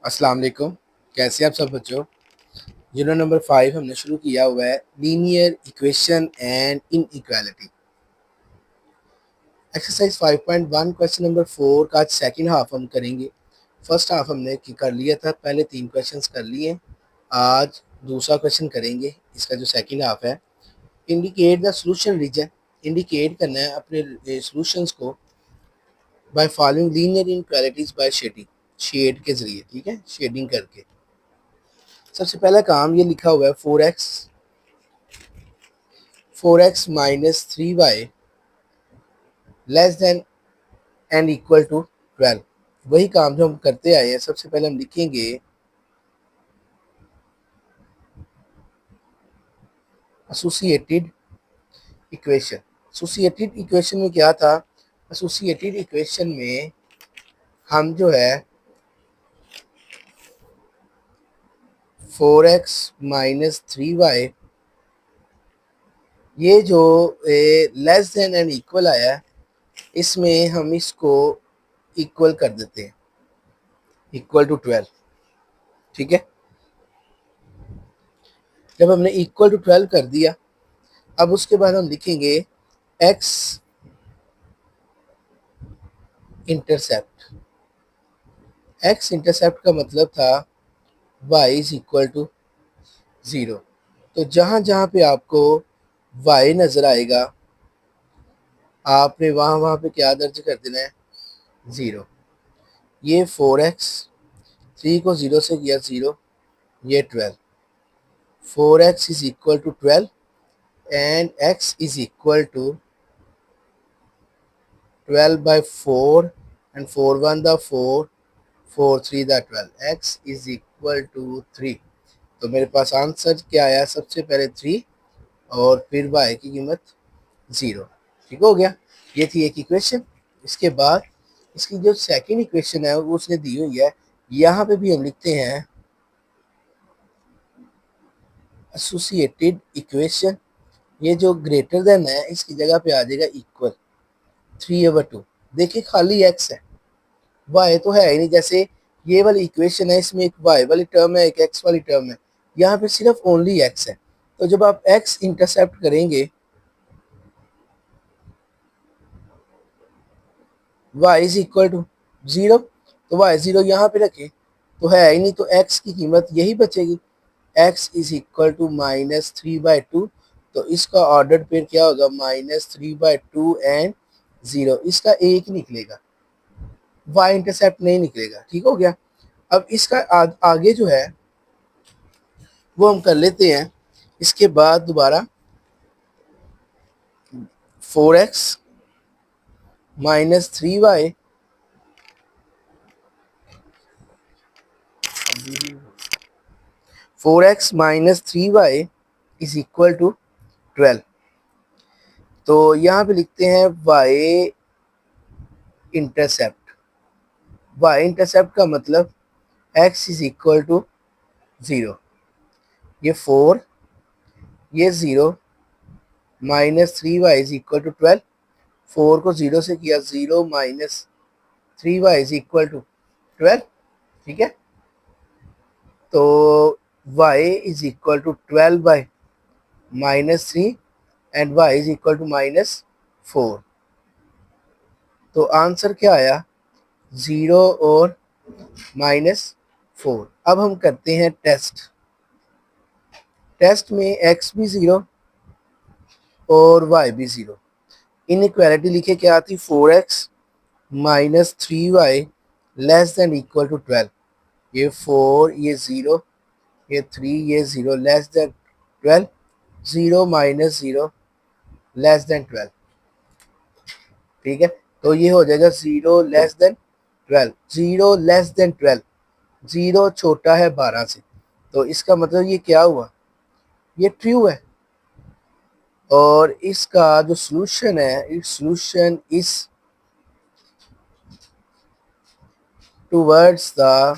अस्सलाम वालेकुम। कैसे हैं आप सब बच्चों। यूनिट नंबर 5 हमने शुरू किया हुआ है linear equation and inequality. Exercise 5.1 question number 4 का आज सेकंड हाफ हम करेंगे। फर्स्ट हाफ हमने कर लिया था, पहले 3 क्वेश्चंस कर लिए। आज दूसरा क्वेश्चन करेंगे। इसका जो सेकंड हाफ है, indicate the solution region. Indicate करना है अपने सॉल्यूशंस को by following linear inequalities by shading, shade के जरिए, ठीक है, शेडिंग करके। सबसे पहला काम ये लिखा हुआ है 4x minus 3y less than and equal to 12। वही काम जो हम करते आए हैं। सबसे पहले हम लिखेंगे एसोसिएटेड इक्वेशन। एसोसिएटेड इक्वेशन में क्या था? एसोसिएटेड इक्वेशन में हम जो है 4x माइनस 3y, ये जो लेस देन एंड इक्वल आया है, इसमें हम इसको इक्वल कर देते हैं, इक्वल टू 12। ठीक है, जब हमने इक्वल टू 12 कर दिया, अब उसके बाद हम लिखेंगे x इंटरसेप्ट। x इंटरसेप्ट का मतलब था y इज इक्वल टू 0। तो जहाँ जहाँ पे आपको y नज़र आएगा, आपने वहाँ वहाँ पे क्या दर्ज कर देना है? 0। ये 4x, 3 को 0 से किया 0, ये 12। 4x is equal to 12 and x is equal to 12 by 4 and 4 1 the 4, 4 3 the 12, x is equal to 3। तो मेरे पास आंसर क्या आया? सबसे पहले 3 और फिर y की कीमत 0। ठीक हो गया। ये थी एक इक्वेशन। इसके बाद इसकी जो सेकंड इक्वेशन है वो उसने दी हुई है। यहाँ पे भी हम लिखते हैं एसोसिएटेड इक्वेशन। ये जो ग्रेटर देन है इसकी जगह पे आ जाएगा इक्वल 3/2। देखिए खाली x है, y तो है ही नहीं। जैसे ये वाली इक्वेशन है, इसमें एक y वाली टर्म है, एक x वाली टर्म है। यहाँ पे सिर्फ ओनली x है। तो जब आप x इंटरसेप्ट करेंगे, y इज इक्वल टू 0, तो y 0 यहाँ पे रखें तो है ही नहीं, तो x की कीमत यही बचेगी, x इज इक्वल टू -3/2। तो इसका ऑर्डर पेयर क्या होगा? -3/2 एंड 0। इसका एक निकलेगा, y इंटरसेप्ट नहीं निकलेगा। ठीक हो गया। अब इसका आगे जो है वो हम कर लेते हैं। इसके बाद दोबारा 4x minus 3y 4x minus 3y is equal to 12। तो यहाँ पे लिखते हैं y इंटरसेप्ट। y इंटरसेप्ट का मतलब x इज इक्वल टू 0, ये 4, ये 0, -3y इज इक्वल टू 12। 4 को 0 से किया 0, -3y इज इक्वल टू 12। ठीक है, तो y is equal to 12 by -3 and y is equal to -4। तो आंसर क्या आया? 0 और -4। अब हम करते हैं टेस्ट। टेस्ट में x भी 0 और y भी 0। इनइक्वालिटी लिखे क्या आती? 4x minus 3y less than equal to 12। ये 4, ये 0, ये 3, ये 0 less than 12। 0 minus 0 less than 12। ठीक है, तो ये हो जाएगा 0 लेस देन 12। 0 लेस देन 12, 0 छोटा है 12 से। तो इसका मतलब ये क्या हुआ? ये ट्रू है। और इसका जो सॉल्यूशन है, it's solution is towards the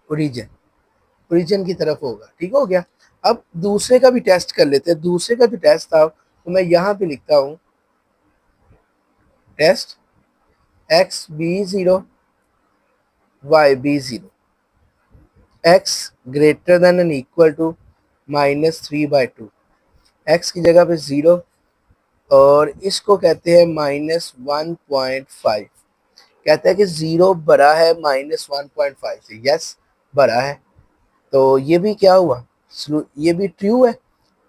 origin, origin की तरफ होगा। ठीक हो गया। अब दूसरे का भी टेस्ट कर लेते हैं। दूसरे का जो टेस्ट था तो मैं यहाँ पे लिखता हूँ test x b 0 y b zero, x greater than and equal to -3/2, x की जगह पे ज़ीरो, और इसको कहते हैं -1.5। कहता है कि ज़ीरो बड़ा है -1.5 से, यस बड़ा है, तो ये भी क्या हुआ, ये भी ट्रू है।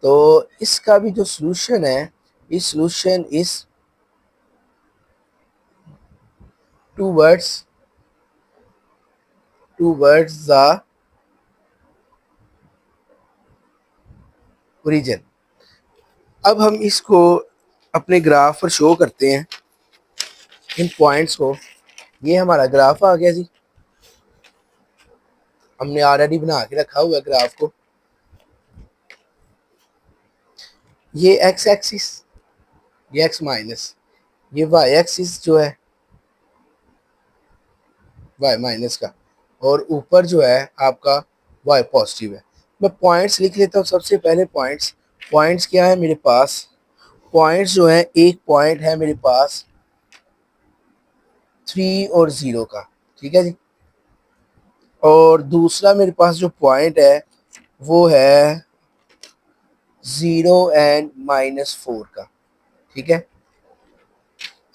तो इसका भी जो सॉल्यूशन है, इस solution is towards towards the origin. अब हम इसको अपने ग्राफ पर शो करते हैं, इन पॉइंट्स को। ये हमारा ग्राफ आ गया जी, हमने ऑलरेडी बना के रखा हुआ है ग्राफ को। ये एक्स एक्सिस, ये एक्स माइनस, ये वाई एक्सिस जो है वाई माइनस का, और ऊपर जो है आपका वाई पॉजिटिव है। मैं पॉइंट्स लिख लेता हूँ। सबसे पहले पॉइंट्स, पॉइंट्स क्या है मेरे पास, पॉइंट्स जो है, एक पॉइंट है मेरे पास 3 और 0 का, ठीक है जी। और दूसरा मेरे पास जो पॉइंट है वो है 0 एंड -4 का, ठीक है।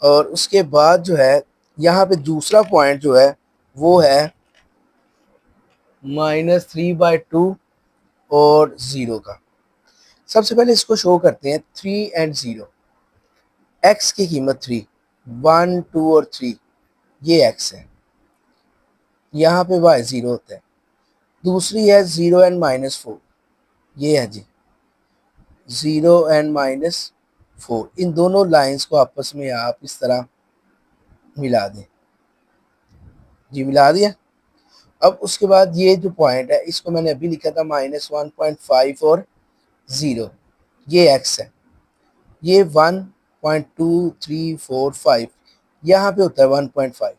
और उसके बाद जो है यहाँ पे दूसरा पॉइंट जो है वो है -3/2 और 0 का। सबसे पहले इसको शो करते हैं, 3 एंड 0, एक्स की कीमत 3, 1 2 और 3, ये एक्स है, यहाँ पे वाई 0 होता है। दूसरी है 0 एंड -4, ये है जी 0 एंड -4। इन दोनों लाइंस को आपस में आप इस तरह मिला दें जी, मिला दिया। अब उसके बाद ये जो पॉइंट है इसको मैंने अभी लिखा था -1.5 और 0, ये एक्स है। ये 1.2 3 4 5 यहाँ पे होता है 1.5,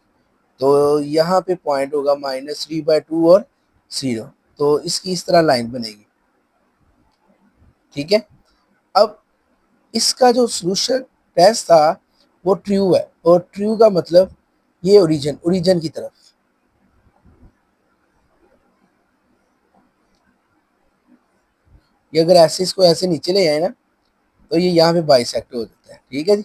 तो यहाँ पे पॉइंट होगा -3/2 और 0, तो इसकी इस तरह लाइन बनेगी, ठीक है। अब इसका जो सॉल्यूशन टेस्ट था वो ट्रू है, और ट्रू का मतलब ये ओरिजिन की तरफ, ये अगर ऐसे इसको ऐसे नीचे ले आए ना तो ये यहाँ पे बाइसेक्ट हो जाता है, ठीक है जी।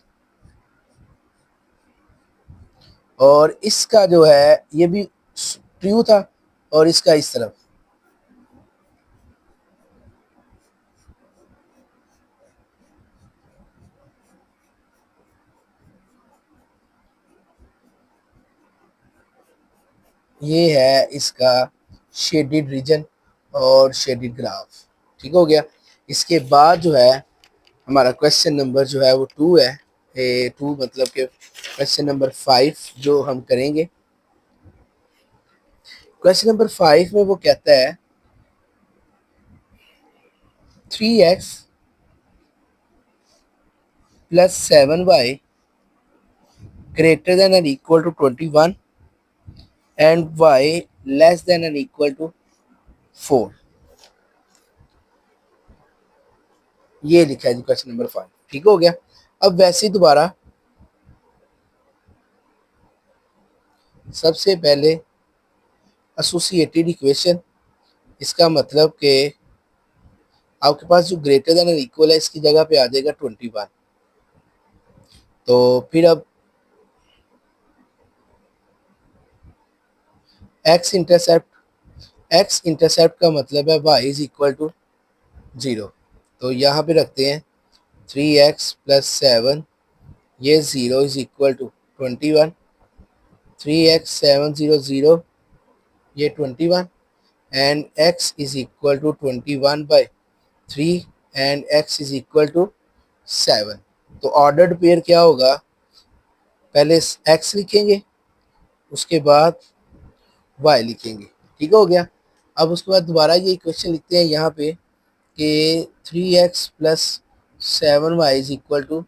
और इसका जो है ये भी ट्रू था, और इसका इस तरफ, ये है इसका शेडेड रीजन और शेडेड ग्राफ, ठीक हो गया। इसके बाद जो है हमारा क्वेश्चन नंबर जो है वो 2 है, 2 मतलब कि क्वेश्चन नंबर 5 जो हम करेंगे। क्वेश्चन नंबर 5 में वो कहता है 3x + 7y greater than or equal to 21 and y less than or equal to 4, ये लिखा है जी क्वेश्चन नंबर 5, ठीक हो गया। अब वैसे ही दोबारा सबसे पहले एसोसिएटेड इक्वेशन, इसका मतलब कि आपके पास जो ग्रेटर देन और इक्वल है इसकी जगह पे आ जाएगा 21। तो फिर अब एक्स इंटरसेप्ट का मतलब है y इज इक्वल टू 0, तो यहाँ पे रखते हैं 3x + 7, ये 0 इज इक्वल टू 21, 3x 7 0 0, ये 21, and x is equal to 21/3 and x is equal to 7। तो ऑर्डर्ड पेयर क्या होगा, पहले x लिखेंगे उसके बाद y लिखेंगे, ठीक हो गया। अब उसके बाद दोबारा ये इक्वेशन लिखते हैं यहाँ पे कि 3x + 7y is equal to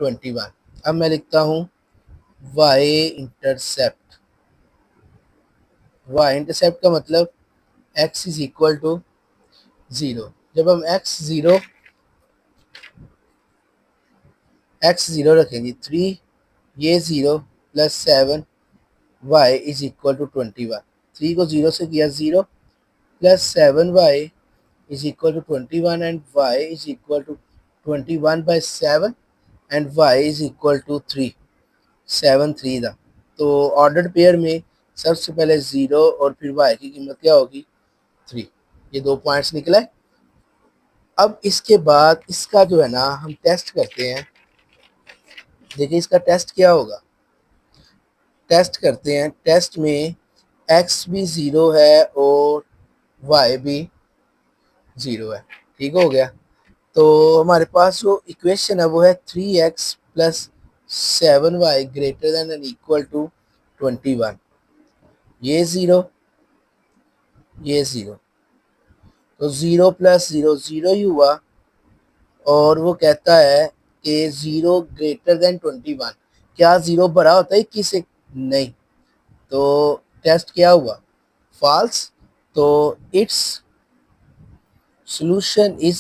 21। अब मैं लिखता हूँ y इंटरसेप्ट, का मतलब x इज इक्वल टू 0। जब हम x 0 रखेंगे 3, ये 0 + 7 y इज इक्वल टू 21, 3 को 0 से किया 0 plus 7y is equal to 21 and y is equal to 21/7 and y is equal to 3 7 3 था। तो ऑर्डर्ड पेयर में सबसे पहले 0 और फिर y की कीमत क्या होगी 3। ये 2 पॉइंट्स निकला है। अब इसके बाद इसका जो है ना हम टेस्ट करते हैं। देखिए इसका टेस्ट क्या होगा, टेस्ट करते हैं। टेस्ट में x भी 0 है और y भी 0 है। ठीक हो गया। तो हमारे पास जो इक्वेशन है वो है 3x plus 7y greater than and equal to 21। ये 0, ये 0, तो 0 प्लस 0 0 ही हुआ। और वो कहता है कि 0 ग्रेटर देन 21। क्या 0 बड़ा होता है 21 से? नहीं। तो टेस्ट क्या हुआ, फॉल्स। तो it's solution is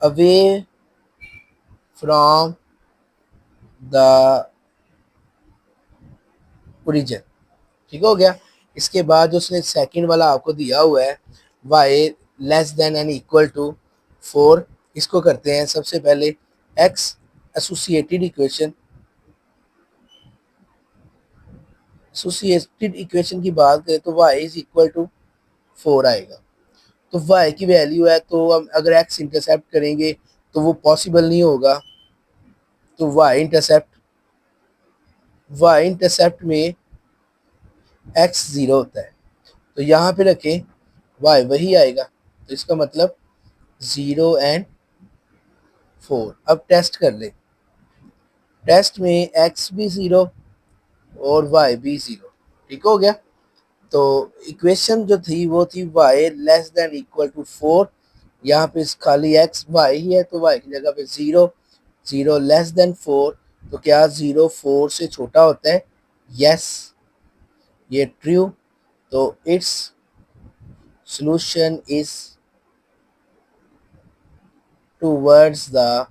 away from the origin। ठीक हो गया। इसके बाद जो उसने सेकंड वाला आपको दिया हुआ है y less than and equal to 4, इसको करते हैं सबसे पहले x associated equation. Associated equation की बात करें तो y इज इक्वल टू 4 आएगा। तो y की वैल्यू है, तो हम अगर x इंटरसेप्ट करेंगे तो वो पॉसिबल नहीं होगा। तो y इंटरसेप्ट में x 0 होता है, तो यहाँ पे रखें y वही आएगा। तो इसका मतलब 0 एंड 4। अब टेस्ट कर ले। टेस्ट में x भी 0 और y भी 0। ठीक हो गया। तो इक्वेशन जो थी वो थी y less than equal to 4। यहाँ पे खाली x y ही है, तो y की जगह पे 0 0 लेस देन 4। तो क्या 0 4 से छोटा होता है? यस, ये ट्रू। तो it's solution is towards the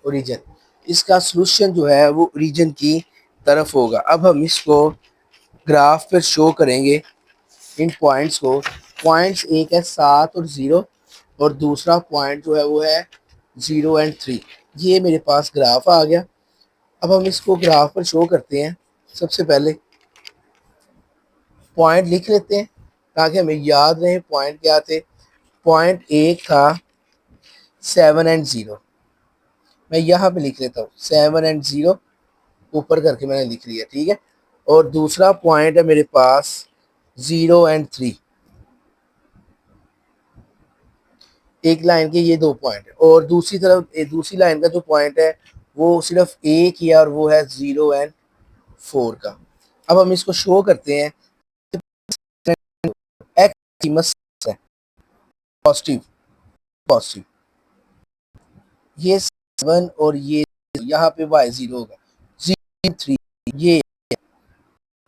origin। इसका solution जो है वो origin की तरफ होगा। अब हम इसको ग्राफ पर शो करेंगे इन पॉइंट्स को। पॉइंट्स एक है 7 और 0 और दूसरा पॉइंट जो है वो है 0 एंड 3। ये मेरे पास ग्राफ आ गया। अब हम इसको ग्राफ पर शो करते हैं। सबसे पहले पॉइंट लिख लेते हैं ताकि हमें याद रहे पॉइंट क्या थे। पॉइंट एक था 7 एंड 0। मैं यहाँ पे लिख लेता हूँ 7 एंड 0, ऊपर करके मैंने लिख लिया। ठीक है। और दूसरा पॉइंट है मेरे पास 0 एंड 3। एक लाइन के ये 2 पॉइंट है और दूसरी तरफ दूसरी लाइन का जो पॉइंट है वो सिर्फ एक ही है और वो है 0 एंड 4 का। अब हम इसको शो करते हैं। एक्स कीमत है पॉजिटिव पॉजिटिव, ये 7 और ये यहाँ पे y 0 होगा 0 3 ये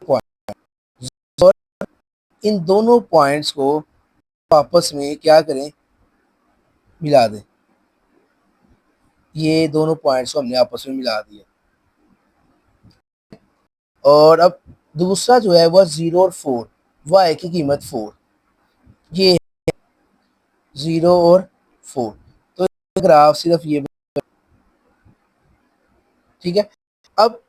पॉइंट। और इन दोनों पॉइंट्स को आपस में क्या करें, मिला दें। ये दोनों पॉइंट्स को हमने आपस में मिला दिया। और अब दूसरा जो है वह 0 और 4, y की कीमत 4, ये 0 और 4। तो ग्राफ सिर्फ ये। ठीक है। अब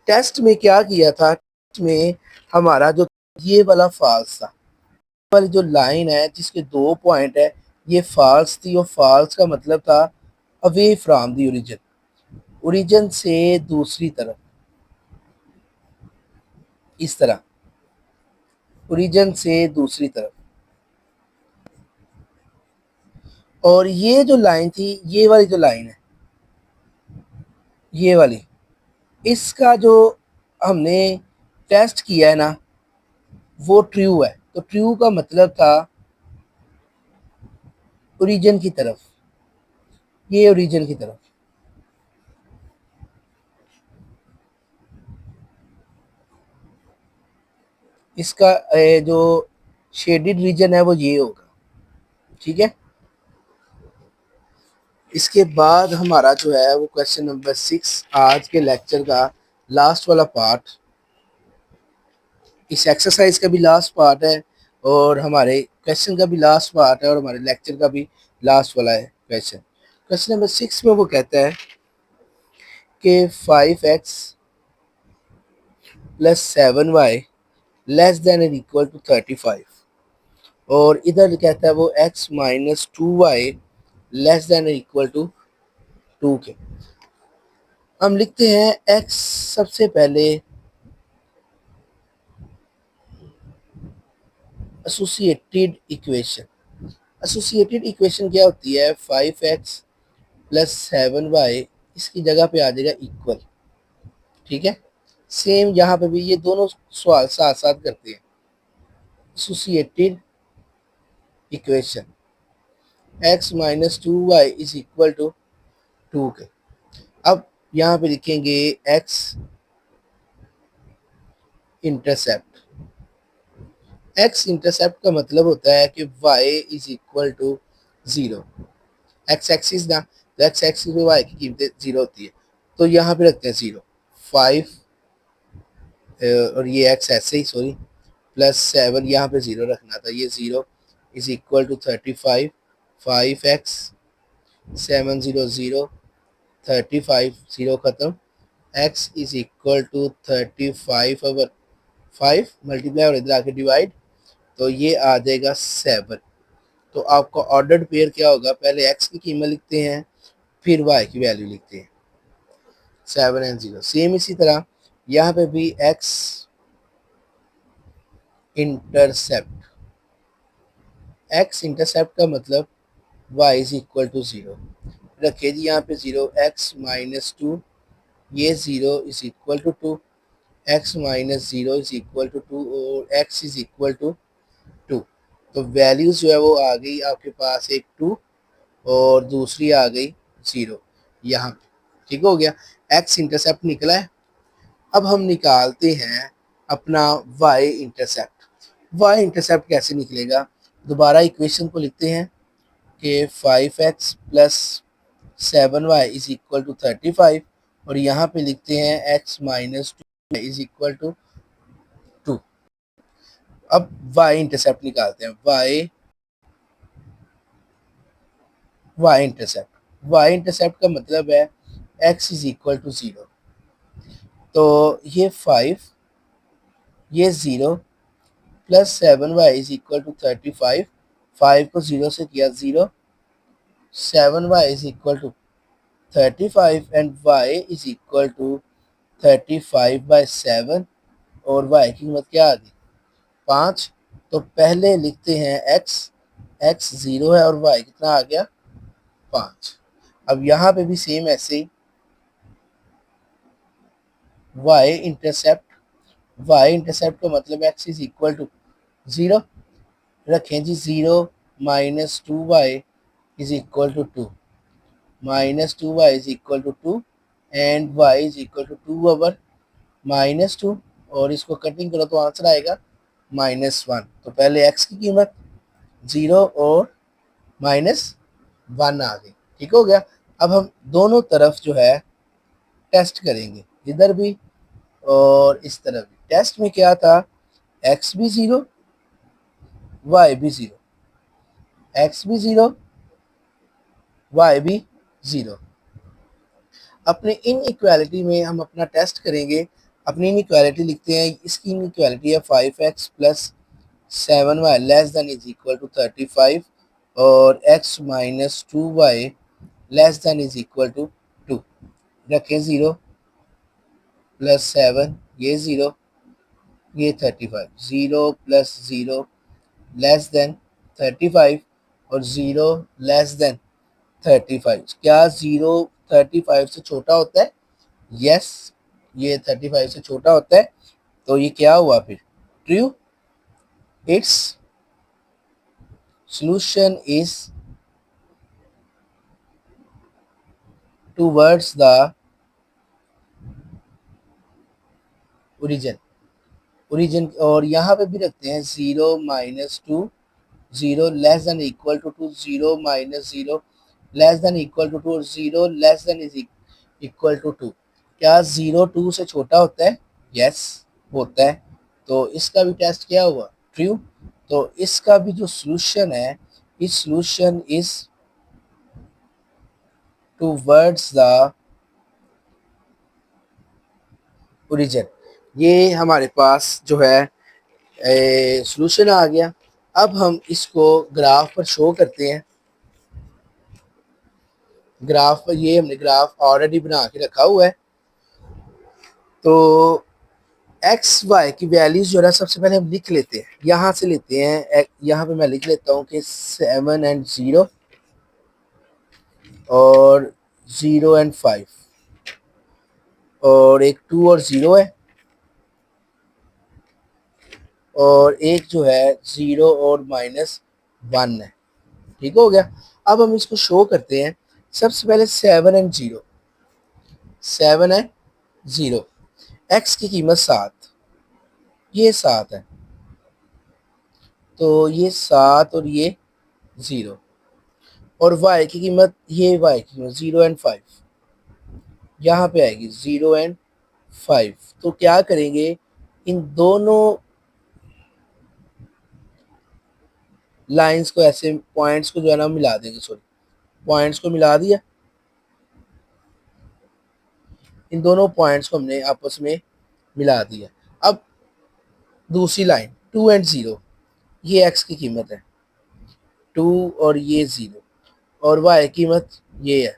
टेस्ट में क्या किया था, टेस्ट में हमारा जो ये वाला फॉल्स था, वाली जो लाइन है जिसके 2 पॉइंट है ये फॉल्स थी। और फॉल्स का मतलब था away from the origin, origin से दूसरी तरफ, इस तरह ओरिजिन से दूसरी तरफ। और ये जो लाइन थी, ये वाली जो लाइन है, ये वाली, इसका जो हमने टेस्ट किया है ना वो ट्रू है। तो ट्रू का मतलब था ओरिजिन की तरफ, ये ओरिजिन की तरफ। इसका जो शेडेड रीजन है वो ये होगा। ठीक है। इसके बाद हमारा जो है वो क्वेश्चन नंबर 6 आज के लेक्चर का लास्ट वाला पार्ट, इस एक्सरसाइज का भी लास्ट पार्ट है और हमारे क्वेश्चन का भी लास्ट पार्ट है और हमारे लेक्चर का भी लास्ट वाला है क्वेश्चन। क्वेश्चन नंबर 6 में वो कहता है कि 5x plus 7y less then और इक्वल टू 35, और इधर कहता है वो x minus 2y less then और इक्वल टू 2 के। हम लिखते हैं x सबसे पहले एसोसिएटेड इक्वेशन। एसोसिएटेड इक्वेशन क्या होती है? 5x प्लस 7y, इसकी जगह पे आ जाएगा इक्वल। ठीक है, सेम यहाँ पे भी ये दोनों सवाल साथ साथ करते हैं। Associated equation x minus 2y is equal to 2 के। अब यहाँ पे लिखेंगे x इंटरसेप्ट। x इंटरसेप्ट का मतलब होता है कि y is equal to 0। x axis ना, तो x एक्सिस पे y की कीमतें 0 होती है, तो यहाँ पे रखते हैं 0। 5 और ये x ऐसे ही, सॉरी, प्लस 7 यहाँ पे 0 रखना था, ये 0 इज इक्वल टू 35। 5x 7 0 0 35 0 खत्म, x is equal to 35 over 5 multiply और इधर आके डिवाइड, तो ये आ जाएगा 7। तो आपका ऑर्डर्ड पेयर क्या होगा? पहले x की कीमत लिखते हैं, फिर y की वैल्यू लिखते हैं, 7 एंड 0। सेम इसी तरह यहाँ पे भी x इंटरसेप्ट। x इंटरसेप्ट का मतलब y इज इक्वल टू 0। रखिए जी यहाँ पे 0, x माइनस 2, ये 0 is equal to 2, x minus 0 is equal to 2 और x इज इक्वल टू 2। तो वैल्यूज जो है वो आ गई आपके पास, एक 2 और दूसरी आ गई 0 यहाँ पे। ठीक हो गया, x इंटरसेप्ट निकला है। अब हम निकालते हैं अपना y इंटरसेप्ट। y इंटरसेप्ट कैसे निकलेगा? दोबारा इक्वेशन को लिखते हैं कि 5x plus 7y is equal to 35, और यहाँ पे लिखते हैं x minus 2 is equal to 2। अब y इंटरसेप्ट निकालते हैं, y इंटरसेप्ट का मतलब है x इज इक्वल टू 0। तो ये 5, ये 0 plus 7y is equal to 35, 5 को 0 से किया 0, 7y is equal to 35 and y is equal to 35 by 7, और y की कीमत क्या आ गई? 5। तो पहले लिखते हैं x 0 है और y कितना आ गया? 5। अब यहाँ पे भी सेम ऐसे ही y इंटरसेप्ट का मतलब x इज इक्वल टू 0। रखें जी 0 minus 2y is equal to 2, minus 2y is equal to 2 and y is equal to 2 over minus 2, और इसको कटिंग करो तो आंसर आएगा -1। तो पहले x की कीमत 0 और -1 आ गई। ठीक हो गया। अब हम दोनों तरफ जो है टेस्ट करेंगे, इधर भी और इस तरफ भी। टेस्ट में क्या था? x भी 0, y भी 0, x भी 0, y भी 0। अपने इन इक्वालिटी में हम अपना टेस्ट करेंगे। अपनी इन इक्वालिटी लिखते हैं, इसकी इन इक्वालिटी है 5x plus 7y less than is equal to 35 और x minus 2y less than is equal to 2। रखें 0 प्लस 7, ये 0, ये 35, 0 प्लस 0 लेस देन 35 और 0 लेस देन 35। क्या 0 35 से छोटा होता है? यस, ये 35 से छोटा होता है, तो ये क्या हुआ फिर? True. It's solution is towards the origin. और यहाँ पे भी रखते हैं 0 minus 2, 0 less than equal to 2, 0 minus 0 less than equal to 2 और 0 less than is equal to 2। क्या 0 2 से छोटा होता है? यस, होता है। तो इसका भी टेस्ट क्या हुआ? ट्रू। तो इसका भी जो सॉल्यूशन है, इस solution is towards the origin. ये हमारे पास जो है सॉल्यूशन आ गया। अब हम इसको ग्राफ पर शो करते हैं। ग्राफ पर ये हमने ग्राफ ऑलरेडी बना के रखा हुआ है। तो एक्स वाई की वैल्यूज जो है ना, सबसे पहले हम लिख लेते हैं, यहाँ से लेते हैं। यहाँ पे मैं लिख लेता हूँ कि 7 और 0 और 0 और 5 और एक 2 और 0 है और एक जो है 0 और -1 है। ठीक हो गया। अब हम इसको शो करते हैं। सबसे पहले 7 और 0, 7 है 0, एक्स की कीमत 7, ये 7 है, तो ये 7 और ये 0। और y की कीमत, ये y की कीमत 0 और 5 यहाँ पे आएगी, 0 और 5। तो क्या करेंगे, इन दोनों लाइंस को ऐसे, पॉइंट्स को जो है ना मिला देंगे। सॉरी, पॉइंट्स को मिला दिया। इन दोनों पॉइंट्स को हमने आपस में मिला दिया। अब दूसरी लाइन 2 और 0, ये x की कीमत है 2 और ये 0, और y कीमत ये है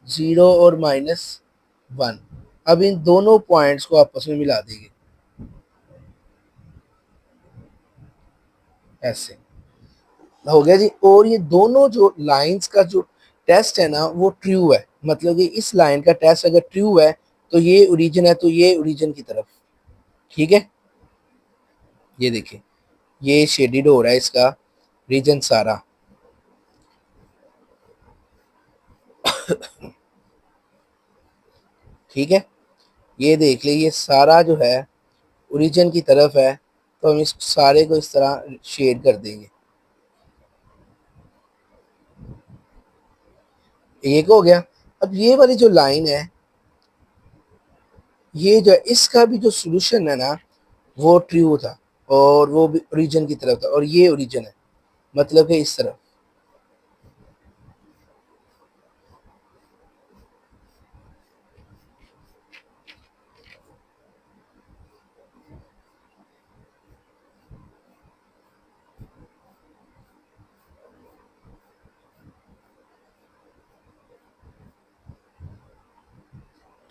0 और -1। अब इन दोनों पॉइंट्स को आपस में मिला देंगे ऐसे। हो गया जी। और ये दोनों जो लाइंस का जो टेस्ट है ना, वो ट्रू है। मतलब कि इस लाइन का टेस्ट अगर ट्रू है तो ये ओरिजिन है, तो ये ओरिजिन की तरफ। ठीक है, ये देखिए, ये शेडेड हो रहा है इसका रीजन सारा। ठीक है, ये देख ले, ये सारा जो है ओरिजिन की तरफ है। तो हम इस सारे को इस तरह शेड कर देंगे। एक हो गया। अब ये वाली जो लाइन है, ये जो है, इसका भी जो सॉल्यूशन है ना, वो ट्रू था और वो भी ओरिजिन की तरफ था, और ये ओरिजिन है, मतलब कि इस तरफ।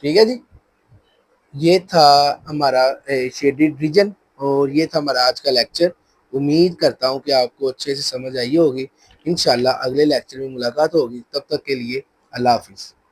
ठीक है जी, ये था हमारा शेडेड रीजन, और ये था हमारा आज का लेक्चर। उम्मीद करता हूँ कि आपको अच्छे से समझ आई होगी। इंशाल्लाह अगले लेक्चर में मुलाकात होगी। तब तक के लिए अल्लाह हाफिज़।